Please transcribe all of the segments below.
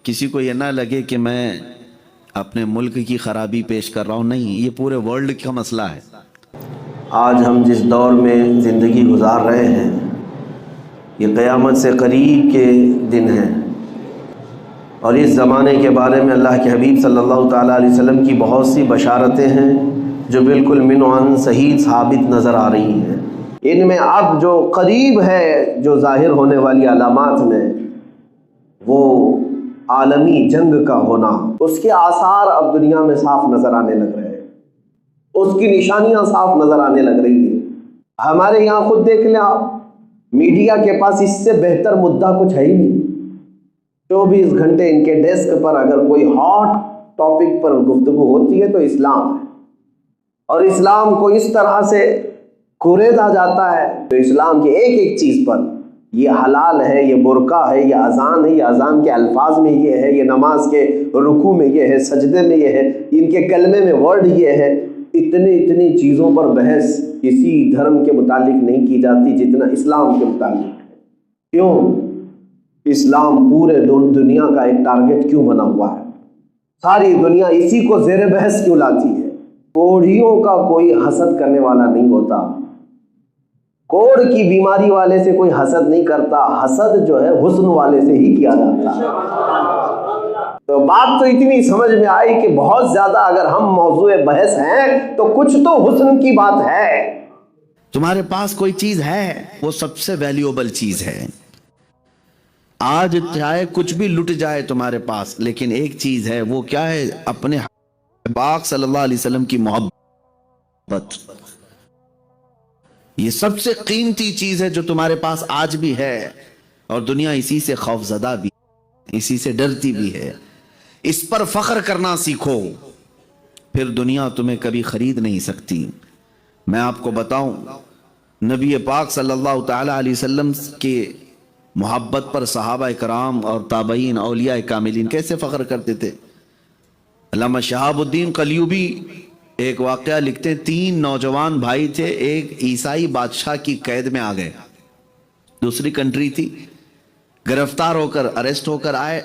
کسی کو یہ نہ لگے کہ میں اپنے ملک کی خرابی پیش کر رہا ہوں، نہیں، یہ پورے ورلڈ کا مسئلہ ہے۔ آج ہم جس دور میں زندگی گزار رہے ہیں یہ قیامت سے قریب کے دن ہیں، اور اس زمانے کے بارے میں اللہ کے حبیب صلی اللہ تعالیٰ علیہ وسلم کی بہت سی بشارتیں ہیں جو بالکل من و عن صحیح ثابت نظر آ رہی ہیں۔ ان میں اب جو قریب ہے جو ظاہر ہونے والی علامات میں وہ عالمی جنگ کا ہونا، اس کے آثار اب دنیا میں صاف نظر آنے لگ رہے ہیں، اس کی نشانیاں صاف نظر آنے لگ رہی ہیں۔ ہمارے یہاں خود دیکھ لیں آپ، میڈیا کے پاس اس سے بہتر مدعا کچھ ہے ہی نہیں۔ 24 گھنٹے ان کے ڈیسک پر اگر کوئی ہاٹ ٹاپک پر گفتگو ہوتی ہے تو اسلام ہے، اور اسلام کو اس طرح سے کوریدا جاتا ہے تو اسلام کی ایک ایک چیز پر یہ حلال ہے، یہ برقع ہے، یہ اذان ہے، یہ اذان کے الفاظ میں یہ ہے، یہ نماز کے رکوع میں یہ ہے، سجدے میں یہ ہے، ان کے کلمے میں ورڈ یہ ہے۔ اتنی چیزوں پر بحث کسی دھرم کے متعلق نہیں کی جاتی جتنا اسلام کے متعلق ہے۔ کیوں؟ اسلام پورے دنیا کا ایک ٹارگٹ کیوں بنا ہوا ہے؟ ساری دنیا اسی کو زیر بحث کیوں لاتی ہے؟ کوڑھیوں کا کوئی حسد کرنے والا نہیں ہوتا، کوڑھ کی بیماری والے سے کوئی حسد نہیں کرتا، حسد جو ہے حسن والے سے ہی کیا جاتا ہے۔ تو بات تو اتنی سمجھ میں آئی کہ بہت زیادہ اگر ہم موضوع بحث ہیں تو کچھ تو حسن کی بات ہے۔ تمہارے پاس کوئی چیز ہے، وہ سب سے ویلیوبل چیز ہے۔ آج چاہے کچھ بھی لٹ جائے تمہارے پاس، لیکن ایک چیز ہے، وہ کیا ہے؟ اپنے پاک صلی اللہ علیہ وسلم کی محبت۔ یہ سب سے قیمتی چیز ہے جو تمہارے پاس آج بھی ہے، اور دنیا اسی سے خوف زدہ بھی، اسی سے ڈرتی بھی ہے۔ اس پر فخر کرنا سیکھو، پھر دنیا تمہیں کبھی خرید نہیں سکتی۔ میں آپ کو بتاؤں، نبی پاک صلی اللہ تعالیٰ علیہ وسلم کے محبت پر صحابہ کرام اور تابعین، اولیاء کاملین کیسے فخر کرتے تھے۔ علامہ شہاب الدین قلیوبی ایک واقعہ لکھتے ہیں، 3 نوجوان بھائی تھے، ایک عیسائی بادشاہ کی قید میں آ گئے، دوسری کنٹری تھی، گرفتار ہو کر اریسٹ ہو کر آئے۔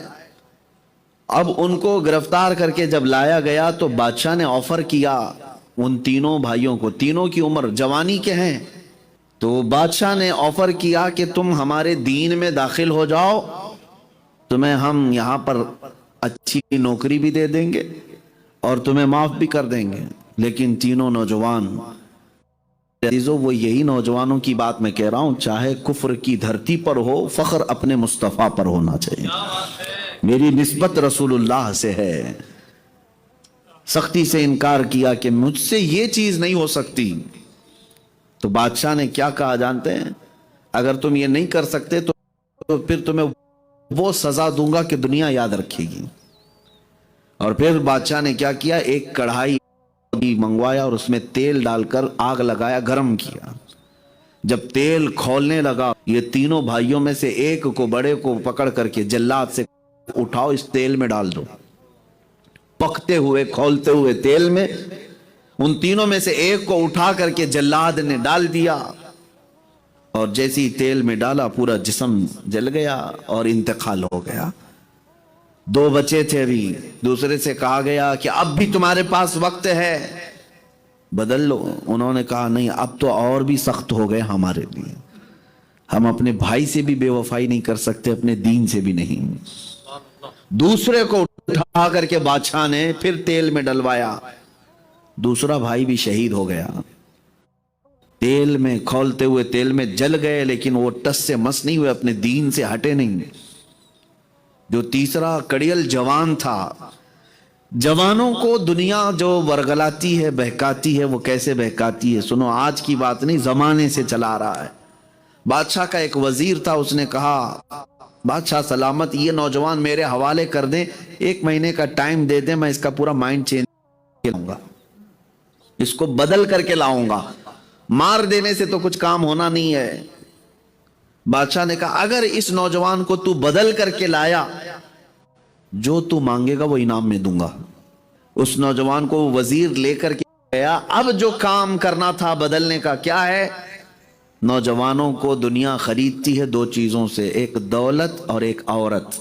اب ان کو گرفتار کر کے جب لایا گیا تو بادشاہ نے آفر کیا ان تینوں بھائیوں کو، تینوں کی عمر جوانی کے ہیں، تو بادشاہ نے آفر کیا کہ تم ہمارے دین میں داخل ہو جاؤ، تمہیں ہم یہاں پر اچھی نوکری بھی دے دیں گے اور تمہیں معاف بھی کر دیں گے۔ لیکن تینوں نوجوان، عزیزو، وہ یہی نوجوانوں کی بات میں کہہ رہا ہوں، چاہے کفر کی دھرتی پر ہو، فخر اپنے مصطفیٰ پر ہونا چاہیے۔ میری نسبت رسول اللہ سے ہے، سختی سے انکار کیا کہ مجھ سے یہ چیز نہیں ہو سکتی، تو بادشاہ نے کیا کہا جانتے ہیں؟ اگر تم یہ نہیں کر سکتے تو پھر تمہیں وہ سزا دوں گا کہ دنیا یاد رکھے گی۔ اور پھر بادشاہ نے کیا کیا؟ ایک کڑھائی منگوایا اور اس میں تیل ڈال کر آگ لگایا، گرم کیا۔ جب تیل کھولنے لگا، یہ تینوں بھائیوں میں سے ایک کو، بڑے کو پکڑ کر کے جلاد سے اٹھاؤ، اس تیل میں ڈال دو۔ پکتے ہوئے کھولتے ہوئے تیل میں ان تینوں میں سے ایک کو اٹھا کر کے جلاد نے ڈال دیا، اور جیسی تیل میں ڈالا پورا جسم جل گیا اور انتقال ہو گیا۔ 2 بچے تھے، ابھی دوسرے سے کہا گیا کہ اب بھی تمہارے پاس وقت ہے، بدل لو۔ انہوں نے کہا نہیں، اب تو اور بھی سخت ہو گئے ہمارے لیے، ہم اپنے بھائی سے بھی بے وفائی نہیں کر سکتے، اپنے دین سے بھی نہیں۔ دوسرے کو اٹھا کر کے بادشاہ نے پھر تیل میں ڈلوایا، دوسرا بھائی بھی شہید ہو گیا۔ تیل میں کھولتے ہوئے تیل میں جل گئے، لیکن وہ ٹس سے مس نہیں ہوئے، اپنے دین سے ہٹے نہیں۔ جو تیسرا کڑیل جوان تھا، جوانوں کو دنیا جو ورگلاتی ہے، بہکاتی ہے، وہ کیسے بہکاتی ہے سنو، آج کی بات نہیں، زمانے سے چلا رہا ہے۔ بادشاہ کا ایک وزیر تھا، اس نے کہا بادشاہ سلامت، یہ نوجوان میرے حوالے کر دیں، 1 مہینے کا ٹائم دے دیں، میں اس کا پورا مائنڈ چینج کروں گا، اس کو بدل کر کے لاؤں گا، مار دینے سے تو کچھ کام ہونا نہیں ہے۔ بادشاہ نے کہا اگر اس نوجوان کو تو بدل کر کے لایا، جو تو مانگے گا وہ انعام میں دوں گا۔ اس نوجوان کو وزیر لے کر کے گیا۔ اب جو کام کرنا تھا بدلنے کا کیا ہے؟ نوجوانوں کو دنیا خریدتی ہے 2 چیزوں سے، ایک دولت اور ایک عورت۔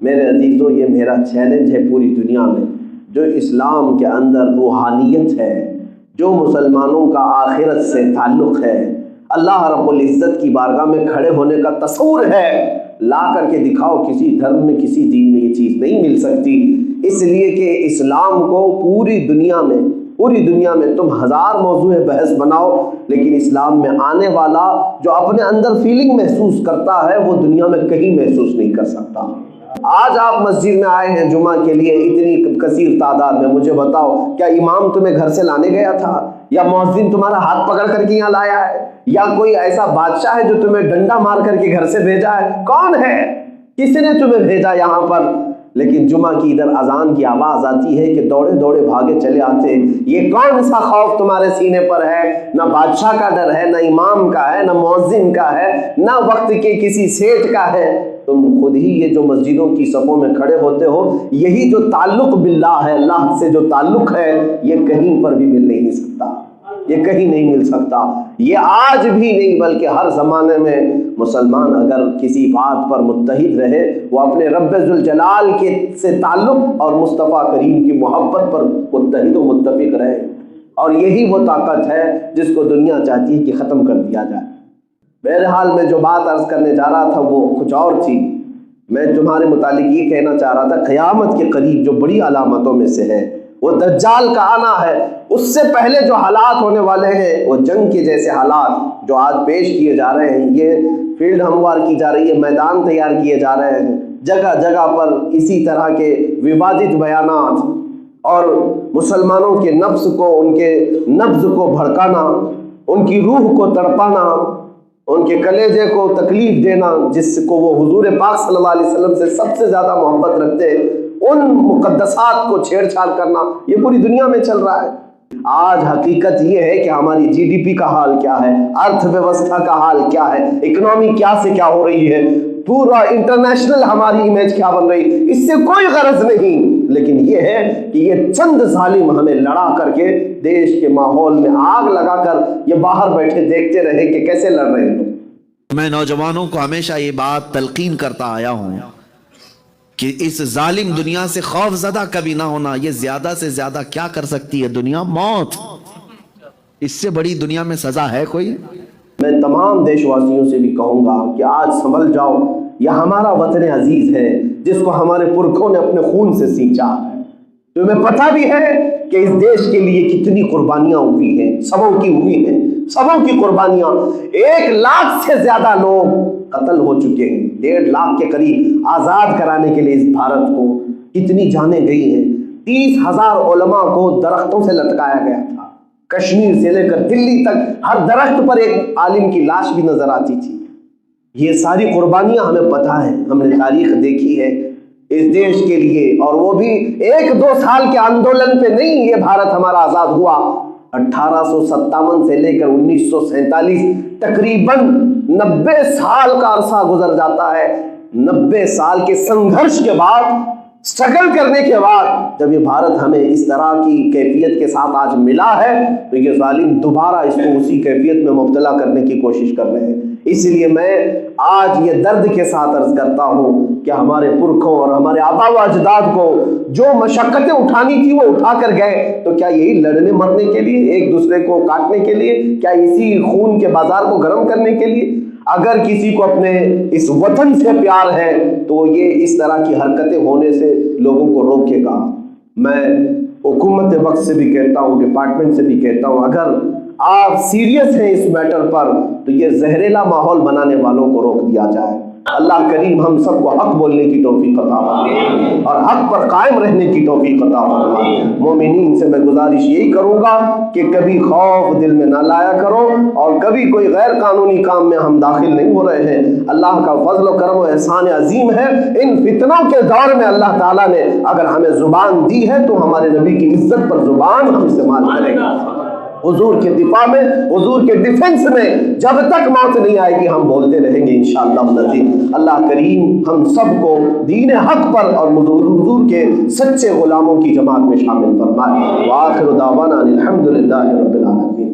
میرے عزیزوں یہ میرا چیلنج ہے پوری دنیا میں، جو اسلام کے اندر روحانیت ہے، جو مسلمانوں کا آخرت سے تعلق ہے، اللہ رب العزت کی بارگاہ میں کھڑے ہونے کا تصور ہے، لا کر کے دکھاؤ۔ کسی دھرم میں کسی دین میں یہ چیز نہیں مل سکتی، اس لیے کہ اسلام کو پوری دنیا میں تم ہزار موضوع بحث بناؤ، لیکن اسلام میں آنے والا جو اپنے اندر فیلنگ محسوس کرتا ہے وہ دنیا میں کہیں محسوس نہیں کر سکتا۔ آج آپ مسجد میں آئے ہیں جمعہ کے لیے اتنی کثیر تعداد میں، مجھے بتاؤ کیا امام تمہیں گھر سے لانے گیا تھا، یا مؤذن تمہارا ہاتھ پکڑ کر کے یہاں لایا ہے، یا کوئی ایسا بادشاہ ہے جو تمہیں ڈنڈا مار کر کے گھر سے بھیجا ہے؟ کون ہے؟ کس نے تمہیں بھیجا یہاں پر؟ لیکن جمعہ کی ادھر اذان کی آواز آتی ہے کہ دوڑے دوڑے بھاگے چلے آتے۔ یہ کون سا خوف تمہارے سینے پر ہے؟ نہ بادشاہ کا ڈر ہے، نہ امام کا ہے، نہ مؤذن کا ہے، نہ وقت کے کسی سیٹ کا ہے۔ تم خود ہی یہ جو مسجدوں کی صفوں میں کھڑے ہوتے ہو، یہی جو تعلق باللہ ہے، اللہ سے جو تعلق ہے، یہ کہیں پر بھی مل نہیں سکتا، یہ کہیں نہیں مل سکتا۔ یہ آج بھی نہیں بلکہ ہر زمانے میں مسلمان اگر کسی بات پر متحد رہے، وہ اپنے رب ذوالجلال کے سے تعلق اور مصطفیٰ کریم کی محبت پر متحد و متفق رہے، اور یہی وہ طاقت ہے جس کو دنیا چاہتی ہے کہ ختم کر دیا جائے۔ بہرحال میں جو بات عرض کرنے جا رہا تھا وہ کچھ اور تھی۔ میں تمہارے متعلق یہ کہنا چاہ رہا تھا، قیامت کے قریب جو بڑی علامتوں میں سے ہے وہ دجال کا آنا ہے۔ اس سے پہلے جو حالات ہونے والے ہیں وہ جنگ کے جیسے حالات جو آج پیش کیے جا رہے ہیں، یہ فیلڈ ہموار کی جا رہی ہے، میدان تیار کیے جا رہے ہیں، جگہ جگہ پر اسی طرح کے ووادت بیانات اور مسلمانوں کے نفس کو، ان کے نبض کو بھڑکانا، ان کی روح کو تڑپانا، ان کے کلیجے کو تکلیف دینا، جس کو وہ حضور پاک صلی اللہ علیہ وسلم سے سب سے زیادہ محبت رکھتے ہیں، ان مقدسات کو چھیڑ چھاڑ کرنا، یہ پوری دنیا میں چل رہا ہے۔ آج حقیقت یہ ہے کہ ہماری جی ڈی پی کا حال کیا ہے، ارتھ ویوستھا کا حال کیا ہے، اکنامی کیا سے کیا ہو رہی ہے، پورا انٹرنیشنل ہماری امیج کیا بن رہی، اس سے کوئی غرض نہیں، لیکن یہ ہے کہ یہ چند ظالم ہمیں لڑا کر کے دیش کے ماحول میں آگ لگا کر یہ باہر بیٹھے دیکھتے رہے کہ کیسے لڑ رہے ہیں۔ میں نوجوانوں کو ہمیشہ یہ بات تلقین کرتا آیا ہوں کہ اس ظالم دنیا سے خوف زدہ کبھی نہ ہونا۔ یہ زیادہ سے زیادہ کیا کر سکتی ہے دنیا؟ موت۔ اس سے بڑی دنیا میں سزا ہے کوئی؟ میں تمام دیش واسیوں سے بھی کہوں گا کہ آج سنبھل جاؤ، یہ ہمارا وطن عزیز ہے جس کو ہمارے پرکھوں نے اپنے خون سے سینچا ہے۔ تمہیں پتہ بھی ہے کہ اس دیش کے لیے کتنی قربانیاں ہوئی ہیں، سبوں کی ہوئی ہیں، سبوں کی قربانیاں۔ 1 لاکھ سے زیادہ لوگ قتل ہو چکے ہیں، 1.5 لاکھ کے قریب آزاد کرانے کے لیے اس بھارت کو کتنی جانیں گئی ہیں۔ 30,000 علماء کو درختوں سے لٹکایا گیا تھا، کشمیر سے لے کر دلی تک ہر درخت پر ایک عالم کی لاش بھی نظر آتی تھی۔ یہ ساری قربانیاں ہمیں پتہ ہے، ہم نے تاریخ دیکھی ہے اس دیش کے لیے، اور وہ بھی 1-2 سال کے آندولن پہ نہیں یہ بھارت ہمارا آزاد ہوا۔ 1857 سے لے کر 1947 تقریباً 90 سال کا عرصہ گزر جاتا ہے۔ 90 سال کے سنگھرش کے بعد، سٹرگل کرنے کے بعد جب یہ بھارت ہمیں اس طرح کی کیفیت کے ساتھ آج ملا ہے، تو یہ ظالم دوبارہ اس کو اسی کیفیت میں مبتلا کرنے کی کوشش کر رہے ہیں۔ اس لیے میں آج یہ درد کے ساتھ عرض کرتا ہوں کہ ہمارے پرکھوں اور ہمارے آبا و اجداد کو جو مشقتیں اٹھانی تھی وہ اٹھا کر گئے، تو کیا یہی لڑنے مرنے کے لیے، ایک دوسرے کو کاٹنے کے لیے، کیا اسی خون کے بازار کو گرم کرنے کے لیے؟ اگر کسی کو اپنے اس وطن سے پیار ہے تو یہ اس طرح کی حرکتیں ہونے سے لوگوں کو روکے گا۔ میں حکومت وقت سے بھی کہتا ہوں، ڈپارٹمنٹ سے بھی کہتا ہوں، اگر آپ سیریس ہیں اس میٹر پر تو یہ زہریلا ماحول بنانے والوں کو روک دیا جائے۔ اللہ کریم ہم سب کو حق بولنے کی توفیق عطا فرمائے اور حق پر قائم رہنے کی توفیق عطا فرمائے۔ مومنین سے میں گزارش یہی کروں گا کہ کبھی خوف دل میں نہ لایا کرو، اور کبھی کوئی غیر قانونی کام میں ہم داخل نہیں ہو رہے ہیں۔ اللہ کا فضل و کرم و احسان عظیم ہے، ان فتنوں کے دور میں اللہ تعالیٰ نے اگر ہمیں زبان دی ہے تو ہمارے نبی کی عزت پر زبان ہم استعمال کریں گے۔ حضور کے دفاع میں، حضور کے ڈیفنس میں جب تک موت نہیں آئے گی ہم بولتے رہیں گے انشاءاللہ۔ اللہ کریم ہم سب کو دین حق پر اور حضور کے سچے غلاموں کی جماعت میں شامل فرمائے۔ وآخر دعوانا الحمدللہ رب العالمین۔